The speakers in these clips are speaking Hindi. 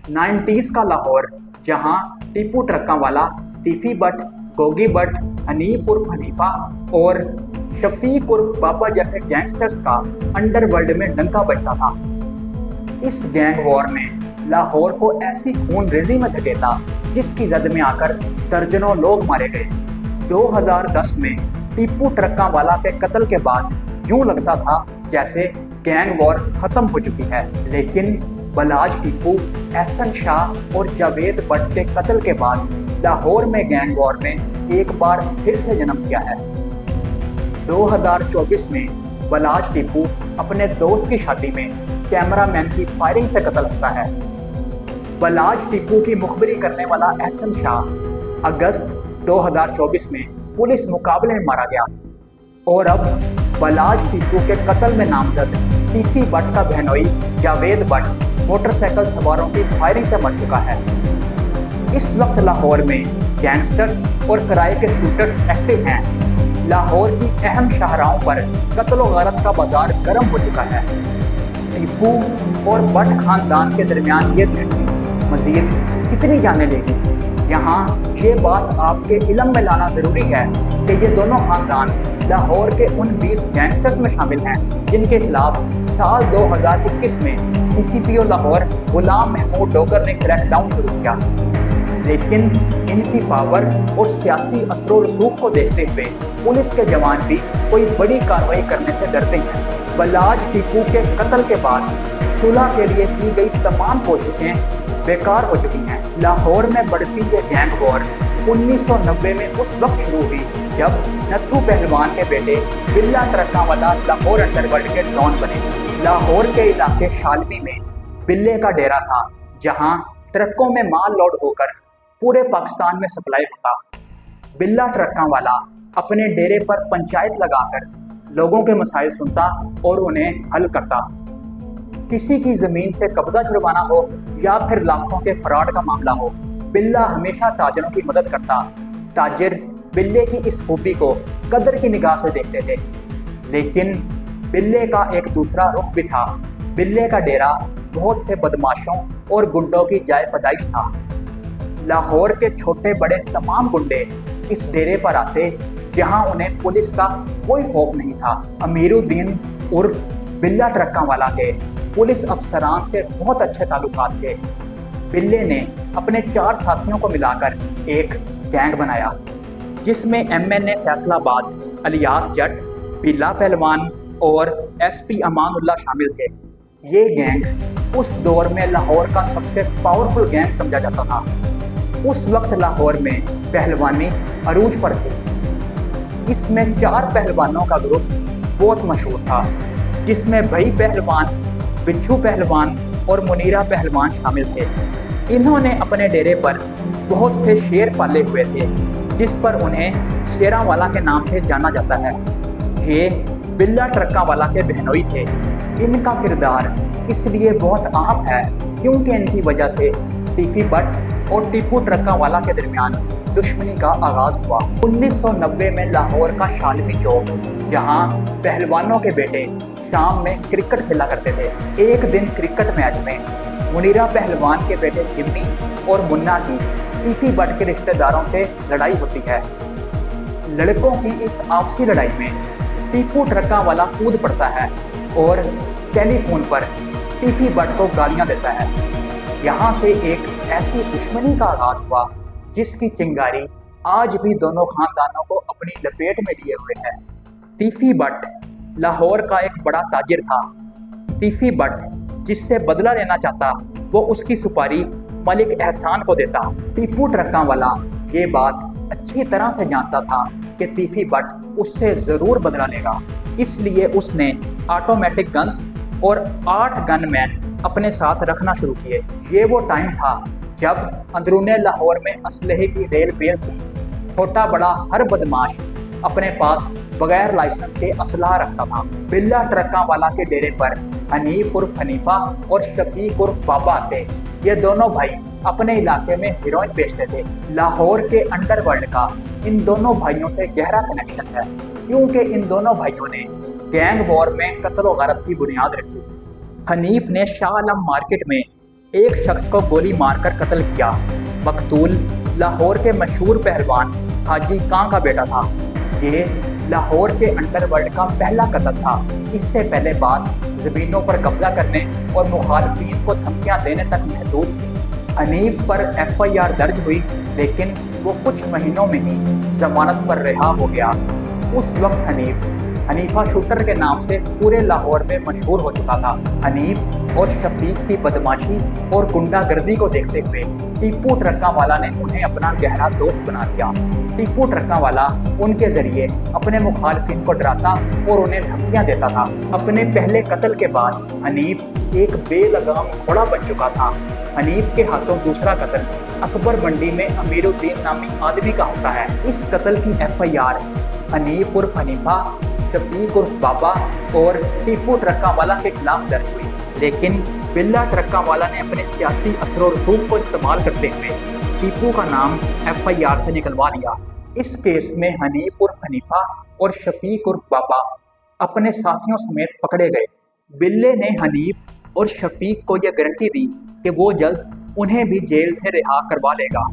90s का लाहौर, जहां टीपू ट्रक्का वाला, तीफी बट, गोगी बट, हनीफ उर्फ हनीफा और शफीक उर्फ बाबा जैसे गैंगस्टर्स का अंडरवर्ल्ड में डंका बजता था। इस गैंग वॉर ने लाहौर को ऐसी खूनरेजी में धकेला जिसकी जद में आकर दर्जनों लोग मारे गए। 2010 में टीपू ट्रक्का वाला के कत्ल के बाद यूं लगता था जैसे गैंग वॉर खत्म हो चुकी है, लेकिन बलाज टीपू, एहसन शाह और जावेद बट के कत्ल के बाद लाहौर में गैंग वॉर ने एक बार फिर से जन्म लिया है। 2024 में बलाज टीपू अपने दोस्त की शादी में कैमरामैन की फायरिंग से कत्ल होता है। बलाज टीपू की मुखबिरी करने वाला एहसन शाह अगस्त 2024 में पुलिस मुकाबले में मारा गया और अब बलाज टीपू के कत्ल में नामजद तीफी बट का बहनोई जावेद बट मोटरसाइकिल सवारों की फायरिंग से मर चुका है। इस वक्त लाहौर में गैंगस्टर्स और किराए के शूटर्स एक्टिव हैं। लाहौर की अहम शाहराहों पर कत्ल व गारत का बाजार गर्म हो चुका है। टीपू और बट खानदान के दरमियान ये दुश्मनी मजीद कितनी जाने लेगी, यहाँ ये बात आपके इल्म में लाना जरूरी है कि ये दोनों खानदान लाहौर के उन 20 गैंगस्टर्स में शामिल हैं जिनके खिलाफ साल 2021 में CCPO लाहौर गुलाम महमूद डोगर ने क्रैकडाउन शुरू किया, लेकिन इनकी पावर और सियासी असर रसूख को देखते हुए पुलिस के जवान भी कोई बड़ी कार्रवाई करने से डरते हैं। बलाज टीपू के कत्ल के बाद सुलह के लिए की गई तमाम कोशिशें बेकार हो चुकी हैं। लाहौर में बढ़ती ये गैंग वॉर 1990 में उस वक्त शुरू हुई जब नत्थू पहलवान के बेटे बिल्ला ट्रक्का वाला लाहौर अंडरवर्ल्ड के डॉन बने। लाहौर के इलाके शालमी में बिल्ले का डेरा था, जहां ट्रकों में माल लोड होकर पूरे पाकिस्तान में सप्लाई होता। बिल्ला ट्रक्का वाला अपने डेरे पर पंचायत लगाकर लोगों के मसाइल सुनता और उन्हें हल करता। किसी की जमीन से कब्जा छुड़वाना हो या फिर लाखों के फ्रॉड का मामला हो, बिल्ला हमेशा ताजरों की मदद करता। ताजिर बिल्ले की इस खूबी को कदर की निगाह से देखते थे, लेकिन बिल्ले का एक दूसरा रुख भी था। बिल्ले का डेरा बहुत से बदमाशों और गुंडों की जाय पैदाइश था। लाहौर के छोटे बड़े तमाम गुंडे इस डेरे पर आते, जहां उन्हें पुलिस का कोई खौफ नहीं था। अमीरुद्दीन उर्फ बिल्ला ट्रक्का वाला के पुलिस अफसरान से बहुत अच्छे ताल्लुकात थे। बिल्ले ने अपने 4 साथियों को मिलाकर एक गैंग बनाया, जिसमें MNA फैसलाबाद अलियास जट, बिल्ला पहलवान और SP अमानुल्लाह शामिल थे। ये गैंग उस दौर में लाहौर का सबसे पावरफुल गैंग समझा जाता था। उस वक्त लाहौर में पहलवानी अरूज पर थी। इसमें 4 पहलवानों का ग्रुप बहुत मशहूर था, जिसमें भई पहलवान, बिच्छू पहलवान और मुनीरा पहलवान शामिल थे। इन्होंने अपने डेरे पर बहुत से शेर पाले हुए थे, जिस पर उन्हें शेरावाला के नाम से जाना जाता है। ये बिल्ला ट्रक्का वाला के बहनोई थे। इनका किरदार इसलिए बहुत अहम है क्योंकि इनकी वजह से टीफी बट और टीपू ट्रक्का वाला के दरमियान दुश्मनी का आगाज हुआ। 1990 में लाहौर का शालमी चौक, जहां पहलवानों के बेटे शाम में क्रिकेट खेला करते थे। एक दिन क्रिकेट मैच में मुनीरा पहलवान के बेटे जिम्मी और मुन्ना की टीफी बट के रिश्तेदारों से लड़ाई होती है। लड़कों की इस आपसी लड़ाई में टीपू ट्रक्का वाला कूद पड़ता है और टेलीफोन पर टीफी बट को गालियां देता है। यहाँ से एक ऐसी दुश्मनी का आगाज हुआ जिसकी चिंगारी आज भी दोनों खानदानों को अपनी लपेट में लिए हुए है। टीफी बट लाहौर का एक बड़ा ताजिर था। टीफी बट जिससे बदला लेना चाहता, वो उसकी सुपारी मलिक एहसान को देता। टीपू ट्रक्का वाला ये बात अच्छी तरह से जानता था कि टीफी बट उससे ज़रूर बदला लेगा, इसलिए उसने ऑटोमेटिक गन्स और 8 गनमैन अपने साथ रखना शुरू किए। ये वो टाइम था जब अंदरूने लाहौर में असलहे की रेल पेल थी। छोटा बड़ा हर बदमाश अपने पास बगैर लाइसेंस के असलहा रखता था। बिल्ला ट्रक्का वाला के डेरे पर हनीफ उर्फ हनीफा और शफीक उर्फ बाबा आते। ये दोनों भाई अपने इलाके में हीरोइन बेचते थे। लाहौर के अंडरवर्ल्ड का इन दोनों भाइयों से गहरा कनेक्शन है, क्योंकि इन दोनों भाइयों ने गैंग वॉर में कत्ल व गारत की बुनियाद रखी। हनीफ ने शाह आलम मार्केट में एक शख्स को गोली मारकर कत्ल किया। मकतूल लाहौर के मशहूर पहलवान हाजी कां का बेटा था। ये लाहौर के अंडरवर्ल्ड का पहला कत्ल था। इससे पहले बात ज़मीनों पर कब्जा करने और मुखालफिन को धमकियां देने तक महदूद थी। हनीफ पर FIR दर्ज हुई, लेकिन वो कुछ महीनों में ही जमानत पर रिहा हो गया। उस वक्त हनीफा शूटर के नाम से पूरे लाहौर में मशहूर हो चुका था। हनीफ और शफीक की बदमाशी और गुंडागर्दी को देखते हुए टीपू ट्रक्कावाला ने उन्हें अपना गहरा दोस्त बना लिया। टीपू ट्रक्कावाला उनके जरिए अपने मुखालफिन को डराता और उन्हें धमकियां देता था। अपने पहले कत्ल के बाद हनीफ एक बेलगाम घोड़ा बन चुका था। हनीफ के हाथों दूसरा कत्ल अकबर मंडी में अमीरुद्दीन नामी आदमी का होता है। इस कत्ल की FIR हनीफ उर्फ हनीफा, शफीक उर्फ बाबा और टीपू ट्रक्कावाला के खिलाफ दर्ज हुई, लेकिन बिल्ला ट्रक्कावाला ने अपने सियासी असर और रसूख को इस्तेमाल करते हुए टीपू का नाम FIR से निकलवा लिया। इस केस में हनीफ उर्फ हनीफा और शफीक उर्फ बाबा अपने साथियों समेत पकड़े गए। बिल्ले ने हनीफ और शफीक को यह गारंटी दी कि वो जल्द उन्हें भी जेल से रिहा करवा लेगा,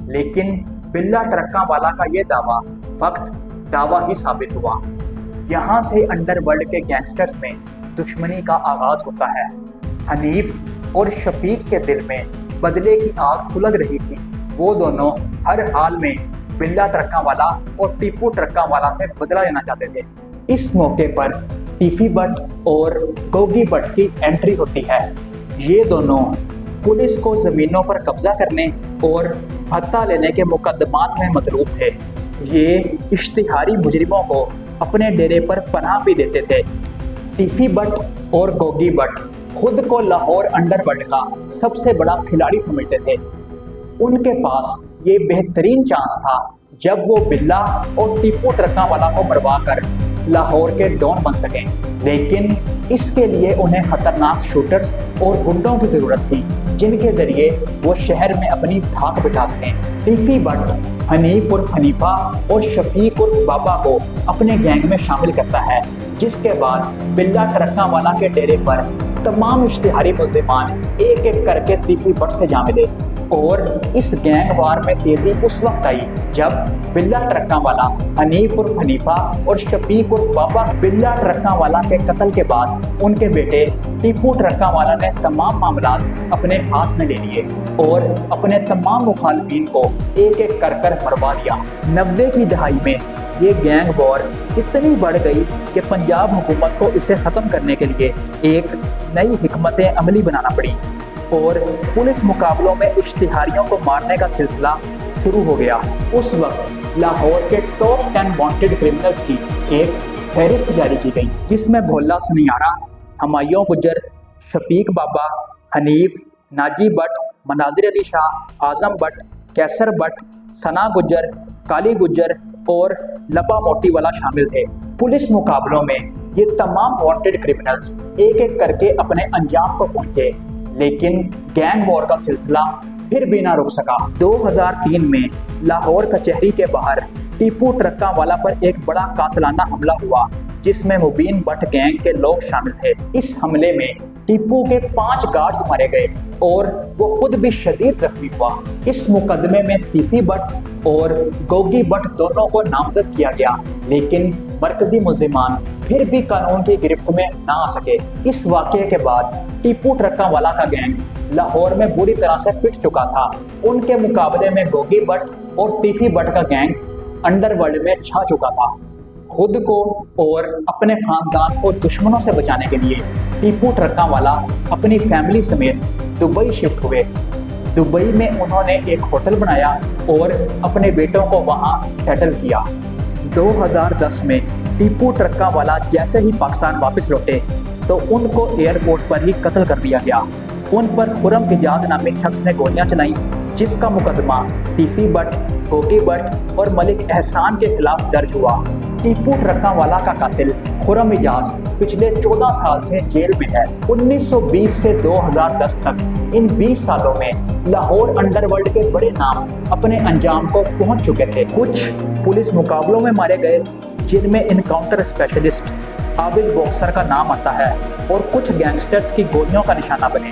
लेकिन बिल्ला ट्रक्कावाला का ये दावा फक्त दावा ही साबित हुआ। यहाँ से अंडरवर्ल्ड के गैंगस्टर्स में दुश्मनी का आगाज होता है। हनीफ और शफीक के दिल में बदले की आग सुलग रही थी। वो दोनों हर हाल में बिल्ला ट्रक्कावाला और टीपू ट्रक्कावाला से बदला लेना चाहते थे। इस मौके पर टीफी बट और गोगी बट की एंट्री होती है। ये दोनों पुलिस को जमीनों पर कब्जा करने और भत्ता लेने के मुकदमात में मतरूफ थे। ये इश्तिहारी मुजरिमों को अपने डेरे पर पनाह भी देते थे। टीफी बट और गोगी बट खुद को लाहौर अंडरवर्ल्ड का सबसे बड़ा खिलाड़ी समझते थे। उनके पास ये बेहतरीन चांस था जब वो बिल्ला और टीपू ट्रक्कावाला को मरवा कर लाहौर के डॉन बन सकें, लेकिन इसके लिए उन्हें खतरनाक शूटर्स और गुंडों की जरूरत थी जिनके जरिए वो शहर में अपनी धाक बिठा सकें। टीफी बट हनीफ उर्फ हनीफा और शफीक उर्फ बाबा को अपने गैंग में शामिल करता है, जिसके बाद बिल्ला ट्रक्कावाला के डेरे पर तमाम इश्तिहारी मुल्जिमान एक एक करके टीफी बट से जा मिले। और इस गैंग वार में तेजी उस वक्त आई जब बिल्ला ट्रक्कावाला हनीफ उर्फ हनीफा और शफीक उर्फ बाबा बिल्ला ट्रक्कावाला के कत्ल के बाद उनके बेटे टीपू ट्रक्कावाला ने तमाम मामलात अपने हाथ में ले लिए और अपने तमाम मुखालफिन को एक एक कर कर मरवा दिया। 90 की दहाई में ये गैंग वॉर इतनी बढ़ गई कि पंजाब हुकूमत को इसे ख़त्म करने के लिए एक नई हिकमत अमली बनाना पड़ी और पुलिस मुकाबलों में इश्तिहारियों को मारने का सिलसिला शुरू हो गया। उस वक्त लाहौर के टॉप 10 वांटेड क्रिमिनल्स की एक फहरिस्त जारी की गई, जिसमें भोला सुनियारा, हमायूं गुज्जर, शफीक बाबा, हनीफ, नाजी बट, मनाजिर अली शाह, आजम बट, कैसर बट, सना गुज्जर, काली गुज्जर और लपा मोटी वाला शामिल थे। पुलिस मुकाबलों में ये तमाम वांटेड क्रिमिनल्स एक एक करके अपने अंजाम को पहुंचे, लेकिन गैंग वॉर का सिलसिला फिर भी ना रुक सका। 2003 में लाहौर कचहरी के बाहर टीपू ट्रक्कावाला पर एक बड़ा कातलाना हमला हुआ, जिसमें मुबीन बट गैंग के लोग शामिल थे। इस हमले में टीपू के 5 गार्ड्स मारे गए और वो खुद भी शदीद जख्मी हुआ। इस मुकदमे में टीफी बट और गोगी बट दोनों को नामजद किया गया, लेकिन मरकजी मुल्जिमान फिर भी कानून की गिरफ्त में ना आ सके। इस वाक़ये के बाद टीपू ट्रक्कावाला का गैंग लाहौर में बुरी तरह से पिट चुका था। उनके मुकाबले में गोगी बट और टीफी बट का गैंग अंडरवर्ल्ड में छा चुका था। खुद को और अपने खानदान को दुश्मनों से बचाने के लिए टीपू ट्रक्कावाला अपनी फैमिली समेत दुबई शिफ्ट हुए। दुबई में उन्होंने एक होटल बनाया और अपने बेटों को वहां सेटल किया। 2010 में टीपू ट्रक्कावाला जैसे ही पाकिस्तान वापस लौटे तो उनको एयरपोर्ट पर ही कत्ल कर दिया गया। उन पर खुरम इजाज नामी शख्स ने गोलियां चलाई, जिसका मुकदमा टीफी बट, गोगी बट और मलिक एहसान के खिलाफ दर्ज हुआ। टीपू ट्रक्कावाला का कातिल खुरम इजाज पिछले 14 साल से जेल में है। 1920 से 2010 तक इन 20 सालों में लाहौर अंडरवर्ल्ड के बड़े नाम अपने अंजाम को पहुंच चुके थे। कुछ पुलिस मुकाबलों में मारे गए, जिनमें इनकाउंटर स्पेशलिस्ट आबिद बॉक्सर का नाम आता है, और कुछ गैंगस्टर्स की गोलियों का निशाना बने।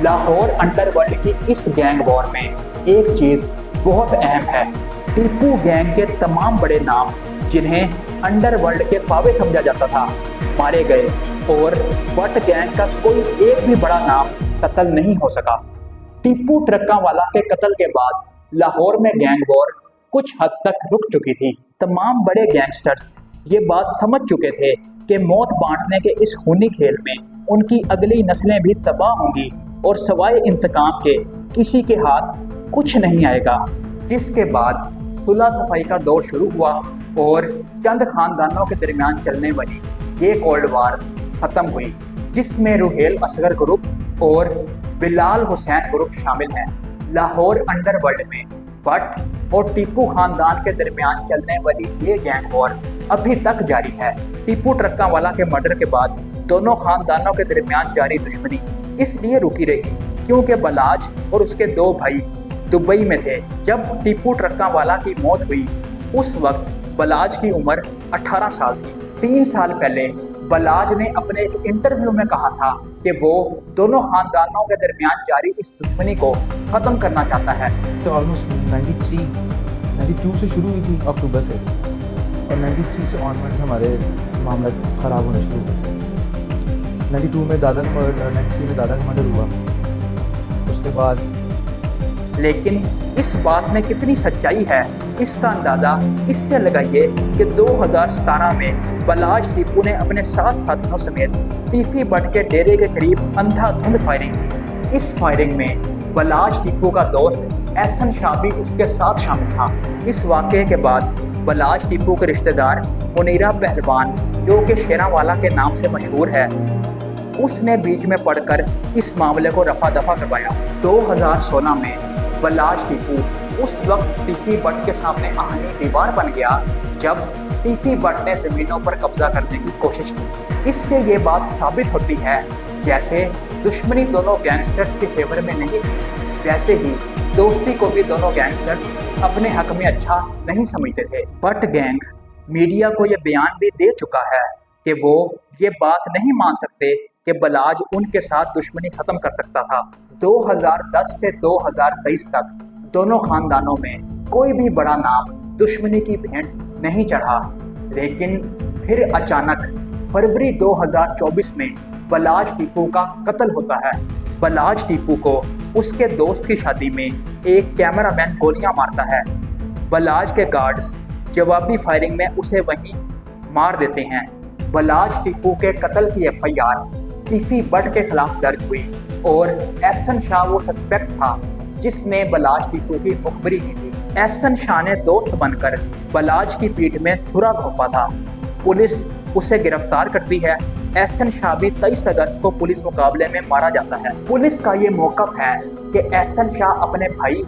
लाहौर अंडरवर्ल्ड की इस गैंग वॉर में एक चीज बहुत अहम है। टीपू गैंग के तमाम बड़े नाम जिन्हें अंडरवर्ल्ड के पावे समझा जाता था मारे गए और बट गैंग का कोई एक भी बड़ा नाम कत्ल नहीं हो सका। टीपू ट्रक्कावाला के कत्ल के बाद लाहौर में गैंग वॉर कुछ हद तक रुक चुकी थी। तमाम बड़े गैंगस्टर्स ये बात समझ चुके थे कि मौत बांटने के इस खूनी खेल में उनकी अगली नस्लें भी तबाह होंगी और सवाए इंतकाम के किसी के हाथ कुछ नहीं आएगा। जिसके बाद सुलह सफाई का दौर शुरू हुआ और चंद खानदानों के दरमियान चलने वाली ये कोल्ड वार खत्म हुई, जिसमें रुहेल असगर ग्रुप और बिलाल हुसैन ग्रुप शामिल हैं। लाहौर अंडरवर्ल्ड में भट्ट और टीपू खानदान के दरमियान चलने वाली ये गैंग वॉर अभी तक जारी है। टीपू ट्रक्कावाला के मर्डर के बाद दोनों खानदानों के दरमियान जारी दुश्मनी इसलिए रुकी रही क्योंकि बलाज और उसके दो भाई दुबई में थे। जब टीपू ट्रक्कावाला की मौत हुई उस वक्त बलाज की उम्र 18 साल थी। 3 साल पहले बलाज ने अपने एक इंटरव्यू में कहा था कि वो दोनों खानदानों के दरमियान जारी इस दुश्मनी को खत्म करना चाहता है। तो ऑलमोस्ट 92 से शुरू हुई थी अक्टूबर से, और 93 से ऑनवर्ड्स हमारे मामला ख़राब होने शुरू हुए। 92 में दादा का मर्डर, 93 में दादा का मर्डर हुआ। उसके बाद लेकिन इस बात में कितनी सच्चाई है इसका अंदाज़ा इससे लगाइए कि 2017 में बलाज टीपू ने अपने 7 साथियों समेत टीफी बट के डेरे के करीब अंधाधुंध फायरिंग की। इस फायरिंग में बलाज टीपू का दोस्त एहसन शाह भी उसके साथ शामिल था। इस वाक़े के बाद बलाज टीपू के रिश्तेदार मुनीरा पहलवान, जो कि शेरावाला के नाम से मशहूर है, उसने बीच में पड़कर इस मामले को रफा दफा करवाया। 2016 में बलाज टीपू उस वक्त टीफी बट के सामने आहनी दीवार बन गया जब टीफी बट ने जमीनों पर कब्जा करने की कोशिश की। इससे ये बात साबित होती है जैसे दुश्मनी दोनों गैंगस्टर्स के फेवर में नहीं थी, वैसे ही दोस्ती को भी दोनों गैंगस्टर्स अपने हक में अच्छा नहीं समझते थे। बट गैंग मीडिया को ये बयान भी दे चुका है कि वो ये बात नहीं मान सकते कि बलाज उनके साथ दुश्मनी खत्म कर सकता था। 2010 से 2023 तक दोनों खानदानों में कोई भी बड़ा नाम दुश्मनी की भेंट नहीं चढ़ा, लेकिन फिर अचानक फरवरी 2024 में बलाज टीपू का कत्ल होता है। बलाज टीपू को उसके दोस्त की शादी में एक कैमरामैन गोलियां मारता है। बलाज के गार्ड्स जवाबी फायरिंग में उसे वहीं मार देते हैं। बलाज टीपू के कत्ल की FIR टीफी बट के खिलाफ दर्ज हुई और एहसन शाह वो सस्पेक्ट था जिसने बलाज टीपू की मुखबरी की थी। एहसन शाह ने दोस्त बनकर बलाज की पीठ में छुरा घोंपा था। पुलिस उसे गिरफ्तार करती है। एहसन शाह भी 23 अगस्त को पुलिस मुकाबले में मारा जाता है। पुलिस का ये मौकफ है कि एहसन शाह अपने भाई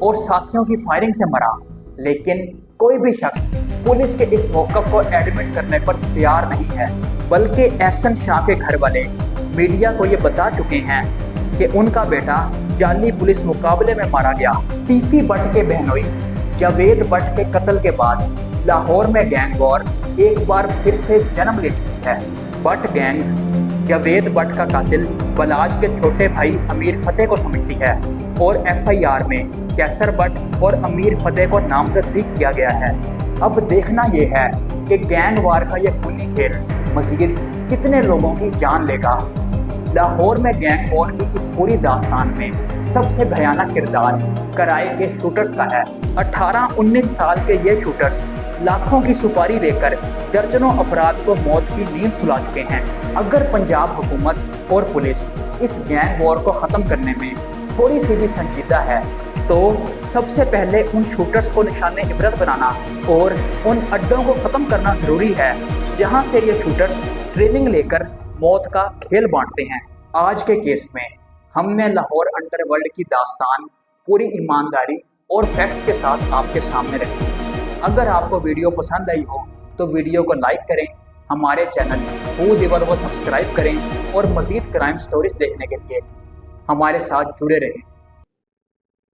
और साथियों की फायरिंग से मरा, लेकिन कोई भी शख्स पुलिस के इस मौकफ को एडमिट करने पर तैयार नहीं है, बल्कि एहसन शाह के घर वाले मीडिया को ये बता चुके हैं कि उनका बेटा जाली पुलिस मुकाबले में मारा गया। टीफी बट के बहनोई जावेद बट के कत्ल के बाद लाहौर में गैंग वॉर एक बार फिर से जन्म ले चुकी है। बट गैंग जावेद बट का कातिल बलाज के छोटे भाई अमीर फतेह को समझती है और FIR में कैसर बट और अमीर फतेह को नामजद भी किया गया है। अब देखना यह है कि गैंग वार का यह खूनी खेल मज़ीद कितने लोगों की जान लेगा। लाहौर में गैंग वॉर की इस पूरी दास्तान में सबसे भयानक किरदार कराए के शूटर्स का है। 18-19 साल के ये शूटर्स लाखों की सुपारी लेकर दर्जनों अफराद को मौत की नींद सुला चुके हैं। अगर पंजाब हुकूमत और पुलिस इस गैंग वॉर को ख़त्म करने में थोड़ी सी भी संजीदा है तो सबसे पहले उन शूटर्स को निशाने इबरत बनाना और उन अड्डों को ख़त्म करना ज़रूरी है जहां से ये शूटर्स ट्रेनिंग लेकर मौत का खेल बांटते हैं। आज के केस में हमने लाहौर अंडरवर्ल्ड की दास्तान पूरी ईमानदारी और फैक्ट्स के साथ आपके सामने रखी। अगर आपको वीडियो पसंद आई हो तो वीडियो को लाइक करें, हमारे चैनल हूज़ एवर को सब्सक्राइब करें और मज़ीद क्राइम स्टोरीज देखने के लिए हमारे साथ जुड़े रहें।